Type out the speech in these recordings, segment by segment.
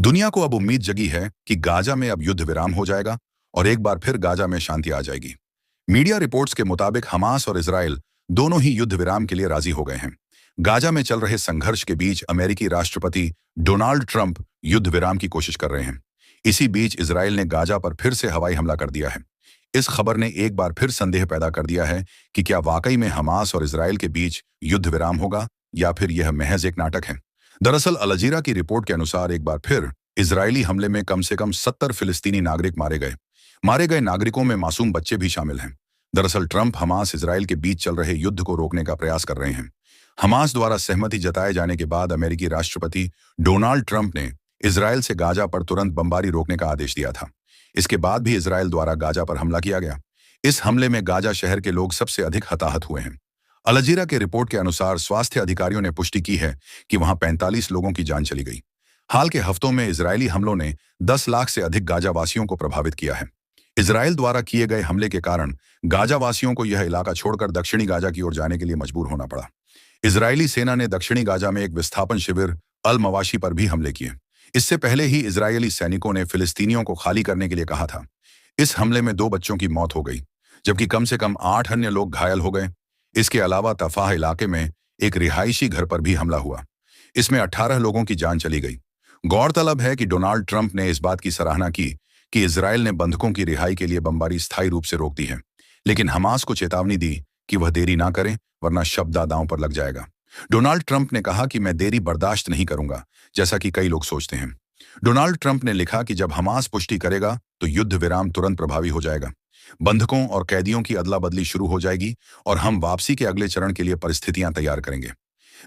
दुनिया को अब उम्मीद जगी है कि गाजा में अब युद्ध विराम हो जाएगा और एक बार फिर गाजा में शांति आ जाएगी। मीडिया रिपोर्ट्स के मुताबिक हमास और इजराइल दोनों ही युद्ध विराम के लिए राजी हो गए हैं। गाजा में चल रहे संघर्ष के बीच अमेरिकी राष्ट्रपति डोनाल्ड ट्रंप युद्ध विराम की कोशिश कर रहे हैं। इसी बीच इजराइल ने गाजा पर फिर से हवाई हमला कर दिया है। इस खबर ने एक बार फिर संदेह पैदा कर दिया है कि क्या वाकई में हमास और इजराइल के बीच युद्ध विराम होगा या फिर यह महज एक नाटक है। दरअसल अल जज़ीरा की रिपोर्ट के अनुसार एक बार फिर इजरायली हमले में कम से कम 70 फिलिस्तीनी नागरिक मारे गए। मारे गए नागरिकों में मासूम बच्चे भी शामिल हैं। दरअसल ट्रंप हमास इजराइल के बीच चल रहे युद्ध को रोकने का प्रयास कर रहे हैं। हमास द्वारा सहमति जताए जाने के बाद अमेरिकी राष्ट्रपति डोनाल्ड ट्रंप ने इजराइल से गाजा पर तुरंत बमबारी रोकने का आदेश दिया था। इसके बाद भी इजराइल द्वारा गाजा पर हमला किया गया। इस हमले में गाजा शहर के लोग सबसे अधिक हताहत हुए हैं। अल जज़ीरा के रिपोर्ट के अनुसार स्वास्थ्य अधिकारियों ने पुष्टि की है कि वहां 45 लोगों की जान चली गई। हाल के हफ्तों में इजरायली हमलों ने 10 लाख से अधिक गाजावासियों को प्रभावित किया है। इजराइल द्वारा किए गए हमले के कारण गाजावासियों को यह इलाका छोड़कर दक्षिणी गाजा की ओर जाने के लिए मजबूर होना पड़ा। इजरायली सेना ने दक्षिणी गाजा में एक विस्थापन शिविर अल मवाशी पर भी हमले किए। इससे पहले ही इजरायली सैनिकों ने फिलिस्तीनियों को खाली करने के लिए कहा था। इस हमले में 2 बच्चों की मौत हो गई, जबकि कम से कम 8 अन्य लोग घायल हो गए। इसके अलावा तफाह इलाके में एक रिहायशी घर पर भी हमला हुआ। इसमें 18 लोगों की जान चली गई। गौरतलब है कि डोनाल्ड ट्रंप ने इस बात की सराहना की कि इजराइल ने बंधकों की रिहाई के लिए बमबारी स्थायी रूप से रोक दी है, लेकिन हमास को चेतावनी दी कि वह देरी ना करें वरना शब्द दांव पर लग जाएगा। डोनाल्ड ट्रंप ने कहा कि मैं देरी बर्दाश्त नहीं करूंगा, जैसा कि कई लोग सोचते हैं। डोनाल्ड ट्रंप ने लिखा कि जब हमास पुष्टि करेगा तो युद्ध विराम तुरंत प्रभावी हो जाएगा। बंधकों और कैदियों की अदला बदली शुरू हो जाएगी और हम वापसी के अगले चरण के लिए परिस्थितियां तैयार करेंगे।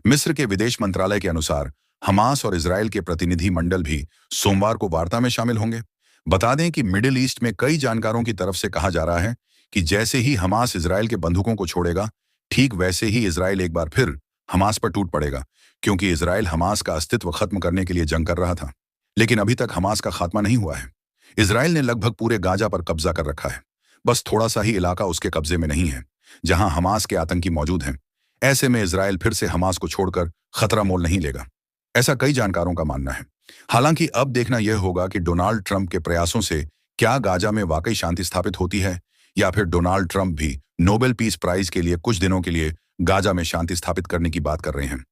मिस्र के विदेश मंत्रालय के अनुसार हमास और इजराइल के प्रतिनिधि मंडल भी सोमवार को वार्ता में शामिल होंगे। बता दें कि मिडिल ईस्ट में कई जानकारों की तरफ से कहा जा रहा है कि जैसे ही हमास इजराइल के बंधुकों को छोड़ेगा, ठीक वैसे ही इजराइल एक बार फिर हमास पर टूट पड़ेगा, क्योंकि इजराइल हमास का अस्तित्व खत्म करने के लिए जंग कर रहा था। लेकिन अभी तक हमास का खात्मा नहीं हुआ है। इजराइल ने लगभग पूरे गाजा पर कब्जा कर रखा है। बस थोड़ा सा ही इलाका उसके कब्जे में नहीं है, जहां हमास के आतंकी मौजूद हैं। ऐसे में इजराइल फिर से हमास को छोड़कर खतरा मोल नहीं लेगा, ऐसा कई जानकारों का मानना है। हालांकि अब देखना यह होगा कि डोनाल्ड ट्रंप के प्रयासों से क्या गाजा में वाकई शांति स्थापित होती है, या फिर डोनाल्ड ट्रंप भी नोबेल पीस प्राइज के लिए कुछ दिनों के लिए गाजा में शांति स्थापित करने की बात कर रहे हैं।